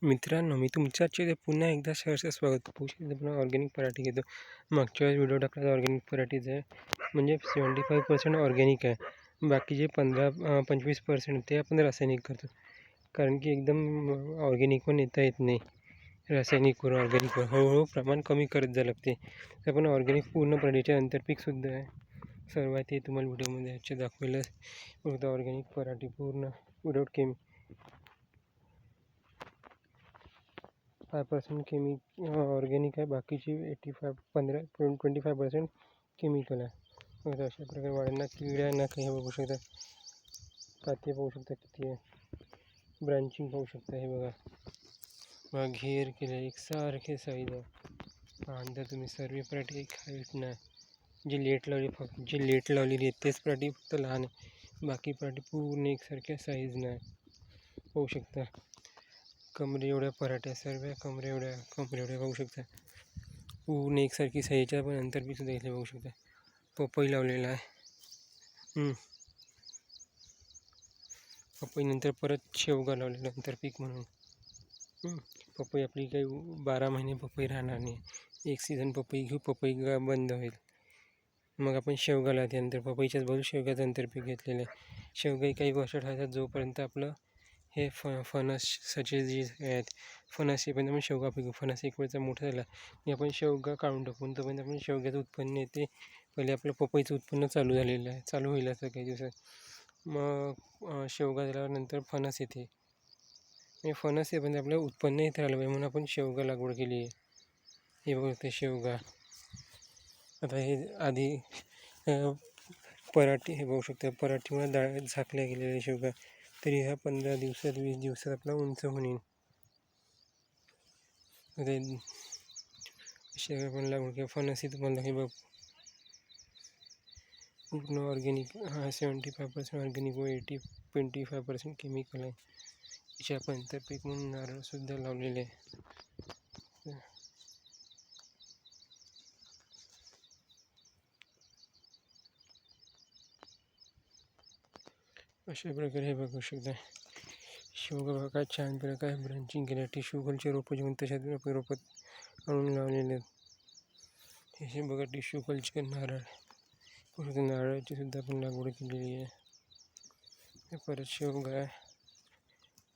मित्रांनो, मी तुमच्याचे पुन्हा एकदा सहर्ष स्वागत. पोषक आपण ऑर्गॅनिक पराठी घेतो. मागच्या वेळेस व्हिडिओ टाकला ऑर्गॅनिक पराठीचा आहे, म्हणजे 75% ऑर्गॅनिक आहे. बाकीचे 15-25% ते आपण रासायनिक करतो. कारण की एकदम ऑर्गॅनिक पण येता येत नाही. रासायनिकवर ऑर्गॅनिकवर हळूहळू प्रमाण कमी करत जावं लागते. आपण ऑर्गॅनिक पूर्ण पराठीचे आंतरपीकसुद्धा आहे. सर्वात हे तुम्हाला व्हिडिओमध्ये ह्याचे दाखवलेलं फक्त ऑर्गॅनिक पराठी पूर्ण विदाउट 5% ऑर्गॅनिक आहे. बाकीची 25% केमिकल आहे. बघा अशा प्रकारे वाढांना किड्या ना काही बघू शकता. पाती पाहू शकता किती आहे. ब्रांचिंग पाहू शकता. हे बघा घेर केले एकसारखे साईज आहे. आणि तुम्ही सर्व पराठी एक हाईट नाही. जी लेट लावलेली आहे तेच पराठी फक्त लहान आहे. बाकी पराठी पूर्ण एकसारख्या साईज नाही पाहू शकता. कमरे एवढ्या पराठ्या सर्व कमरे एवढ्या पाहू शकता. पूर्ण एकसारखी साईजच्या पण आंतरपीकसुद्धा इथे पाहू शकता. पपई लावलेला आहे. पपईनंतर परत शेवगा लावलेला आंतरपीक म्हणून. पपई आपली काही 12 महिने पपई राहणार नाही. एक सीझन पपई घेऊ, पपई बंद होईल. मग आपण शेवगा लावल्यानंतर पपईच्याच बाजू शेवग्याचं आंतरपीक घेतलेलं आहे. शेवगाही काही वर्ष ठेवायचं जोपर्यंत आपलं हे फणसाचे जे आहेत फणस येईपर्यंत आपण शेवगा पिकू. फणस एक वेळचा मोठा झाला की आपण शेवगा काढून टाकून तोपर्यंत आपण शेवग्याचं उत्पन्न येते. पहिले आपलं पपईचं उत्पन्न चालू झालेलं आहे, चालू होईल असं काही दिवसात. मग शेवगा झाल्यानंतर फणस येते. आणि फणस येईपर्यंत आपलं उत्पन्न येत राहिलं पाहिजे म्हणून आपण शेवगा लागवड केली आहे. हे बघते शेवगा. आता हे आधी पराठी हे बघू शकता. पराठीमुळे डाळ झाकल्या गेलेल्या शेवगा. तरी ह्या 15-20 दिवसात आपला उंच होईल. शेवगा पण लागवड किंवा फणस तुम्हाला हे बघ पूर्ण ऑर्गॅनिक. 75% ऑर्गॅनिक व 25% केमिकल आहे. याचे आपण आंतरपीक म्हणून नारळसुद्धा लावलेले आहे. अशा प्रकारे हे बघू शकता. शेवगा बघा काय छान प्रकारे ब्रांचिंग केलं. टिश्यू कल्चर रोपं जेवण तशात आपण रोपत आणून लावलेले आहेत. हे बघा टिश्यू कल्चर नारळ. नारळाची सुद्धा आपण लागवड केलेली आहे. परत शेवगा आहे,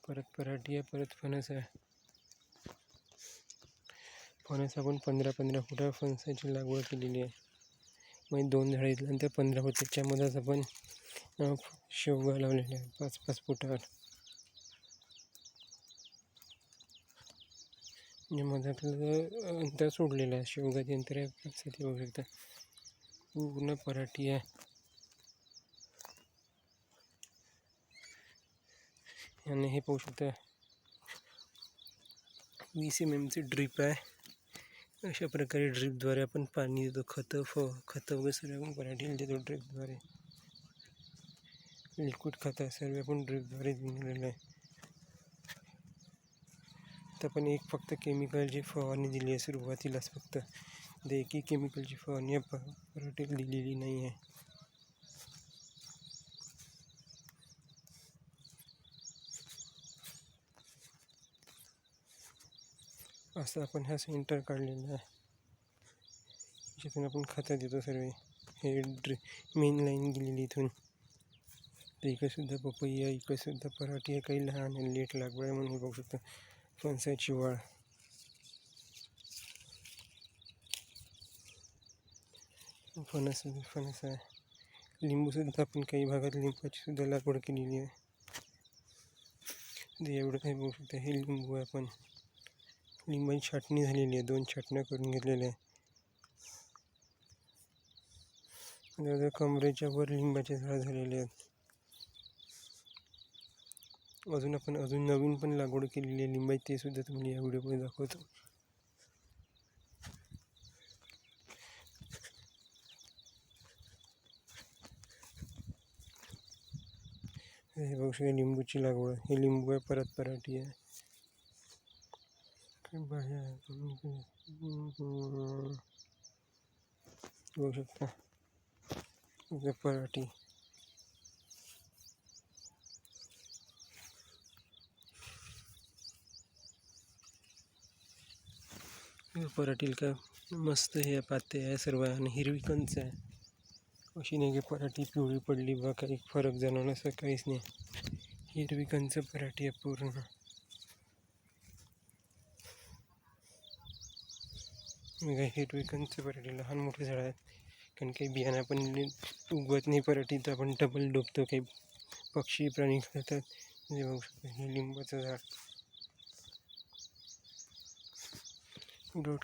परत पराठी आहे, परत फणस आहे. फणस आपण 15 फुटा फणसाची लागवड केलेली आहे. मग 2 झाडं घेतल्यानंतर 15 फूट त्याच्यामध्येच आपण शेवगा लावलेला आहे 5-5 फुटावर. म्हणजे मधातलं अंतर सोडलेलं आहे. शेवगाचे अंतर आहे 5 बघू शकता. पूर्ण पराठी आहे. आणि हे पाहू शकता 20 mm ड्रीप आहे. अशा प्रकारे ड्रीपद्वारे आपण पाणी देतो. खतं वगैरे सर्व आपण पराठीला देतो ड्रीपद्वारे. लिक्विड खतं सर्व आपण ड्रीपद्वारे दिलेलं आहे. तर पण फक्त केमिकलची फवारणी दिली आहे सुरुवातीलाच. फक्त देखील केमिकलची फवारणी पराठीला दिलेली नाही आहे. असं आपण हा सेंटर काढलेला आहे. ज्यातून आपण खतं देतो सर्व. हे मेन लाईन गेलेली इथून. तर इकडंसुद्धा पपई आहे, इकडंसुद्धा पराठी आहे. काही लहान आणि लेट लागवड आहे म्हणून हे बघू शकता. फणसाची वाळ. फणस आहे. लिंबूसुद्धा आपण काही भागात लिंबाची सुद्धा लागवड केलेली आहे. एवढं काही बघू शकता. हे लिंबू आहे. आपण लिंबाची छाटणी झालेली आहे. 2 छाटण्या करून घेतलेल्या आहे. जवळजवळ कमरेच्या वर लिंबाचे झाड झालेले आहेत. अजून नवीन पण लागवड केलेली आहे लिंबाची. ते सुद्धा तुम्हाला या व्हिडिओमध्ये दाखवतो. हे बघू शकता लिंबूची लागवड. हे लिंबू आहे, परत पराठी आहे. बघू शकता पराठी. पराठीला काय मस्त हे पाते आहे सर्व आणि हिरवी कंच आहे. अशी नाही की पराठी पिवळी पडली बा काही फरक जाणवला असं काहीच नाही. हिरवी कंच पराठी आहे पूर्ण. हिरवी कंच पराठी लहान मोठे झाड आहेत. कारण काही बियाणा पण उगवत नाही पराठी तर आपण डबल डोबतो. काही पक्षी प्राणी खातात. हे बघू शकतो हे लिंबाचं झाड. विदाऊट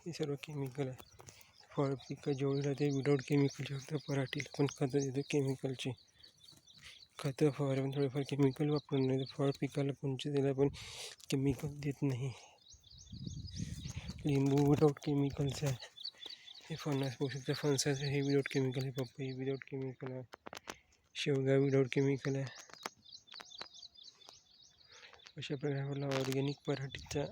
हे सर्व केमिकल आहे. फळ पिकं जेवढी राहते विदाऊट केमिकलचे. फक्त पराठीला पण खतं देतो केमिकलची. खतं फवारे थोडेफार केमिकल वापरून नाही तर फळ पिकाला कोणचे त्याला पण केमिकल देत नाही. लिंबू विदाऊट केमिकलचं आहे. हे फणस बघू शकता फणसाचं हे विदाऊट केमिकल आहे. पपई विदाऊट केमिकल आहे. शेवगा विदाऊट केमिकल आहे. अशा प्रकारे आपला ऑर्गॅनिक पराठीचा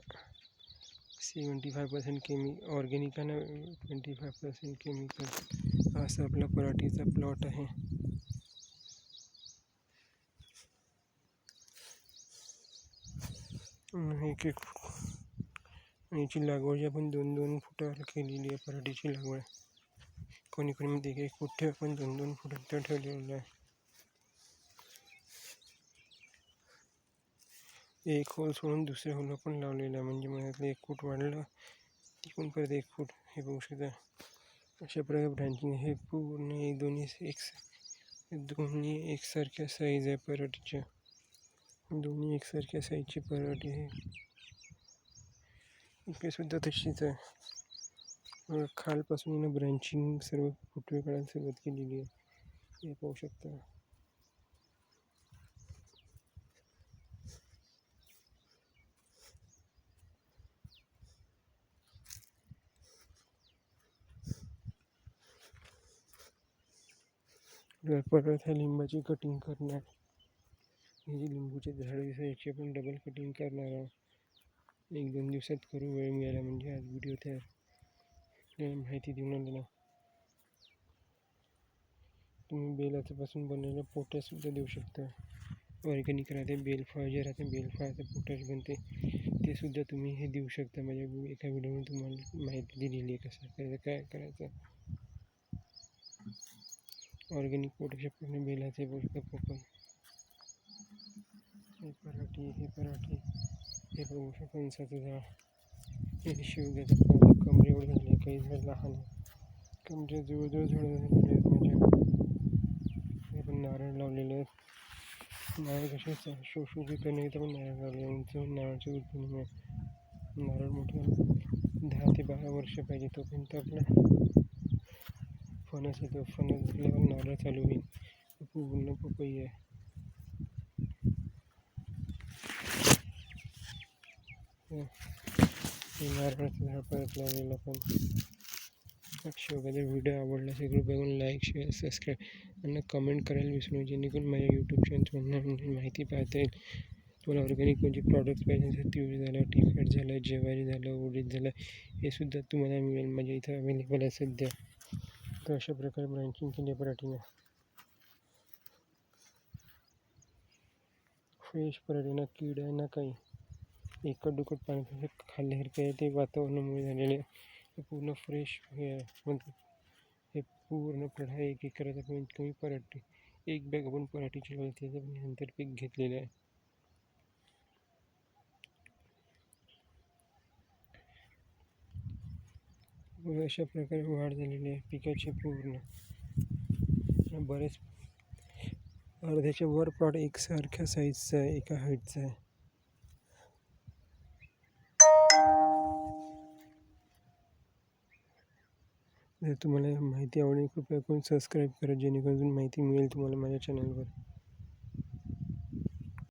75% ऑर्गॅनिक आणि 25% केमिकल असा आपला पराठीचा प्लॉट आहे. याची लागवड जी आपण 2-2 फुटावर केलेली आहे पराठीची लागवड. कोणी मध्ये 1 फूट आपण 2-2 फुटात ठेवलेलं आहे. एक होल सोडून दुसरे होल आपण लावलेलं आहे. म्हणजे मधातलं 1 फूट वाढलं तिकडून परत 1 फूट. हे बघू शकता अशा प्रकारे ब्रँचिंग. हे पूर्ण दोन्ही एकसारख्या साईज आहे पराठीच्या. दोन्ही एकसारख्या साईजची पराठी आहे. इकडे सुद्धा तशीच आहे. खालपासून ब्रँचिंग सर्व फुटवे काढायला सुरुवात केलेली आहे. हे पाहू शकता. परत ह्या लिंबाची कटिंग करणार. हे जे लिंबूचे झाड दिसतात याची आपण डबल कटिंग करणार आहोत. 1-2 दिवसात करू वेळ मिळाला म्हणजे. आज व्हिडिओ तयार माहिती देऊन आलेला. तुम्ही बेलापासून बनवलेलं पोटॅशसुद्धा देऊ शकता. ऑर्गॅनिक राहते. बेलफळ जे राहते बेलफळाचं पोटॅश बनते ते सुद्धा तुम्ही हे देऊ शकता. म्हणजे एका व्हिडिओमध्ये तुम्हाला माहिती दिलेली आहे कसं करायचं काय करायचं. ऑर्गॅनिक पोटॅश पूर्ण बेलाचे पपई हे पराठी हे बघू शकता फणसाचं झाड. हे शेवग्याचं फळ कमरे एवढं झाले. काही झाड लहान कमरे जवळजवळ झाडं झालेले आहेत माझ्या. हे पण नारळ लावलेले आहेत. नारळ कसे शोषू पिकं नाही तर पण नारळ लावले. उंच नारळाचे उत्पन्न नारळ मोठे 10 ते 12 वर्ष पाहिजे तोपर्यंत आपला फणस येतो. फणस झाल्यावर नारळ चालू होईल. पूर्ण पपई आहे. हे नारळाचं झाड परत लावलेलं पण. शेवगाचा व्हिडिओ आवडला असेल कृपया करून लाईक शेअर सबस्क्राईब आणि कमेंट करायला विसरू नये. जेणेकरून माझ्या यूट्यूब चॅनलवर माहिती पाहता येईल. तुम्हाला ऑर्गॅनिक कोणते प्रॉडक्ट पाहिजे असेल तिळ झालं तिखट झालं ज्वारी झालं उडीद झालं हे सुद्धा तुम्हाला मिळेल. माझ्या इथं अवेलेबल आहे सध्या. तर अशा प्रकारे ब्रँचिंग केली पराठीनं. फ्रेश पराठीनं कीड आहे ना काही. एकट दुकट पाणी खाल्ल्यासारखं आहे ते वातावरणामुळे झालेले. हे पूर्ण फ्रेश हे आहे. म्हणजे हे पूर्ण प्रढा 1 एकराचा कमीत कमी पराठी 1 बॅग आपण पराठीची लावली त्याचं पण नंतर पीक घेतलेलं आहे. अशा प्रकारे वाढ झालेली आहे पिकाची पूर्ण. बरेच अर्ध्याच्या वर प्लॉट एकसारख्या साईजचा आहे. एका हाईटचा आहे. जर तुम्हाला माहिती आवडली कृपया करून सबस्क्राईब करा. जेणेकरून माहिती मिळेल तुम्हाला माझ्या चॅनलवर.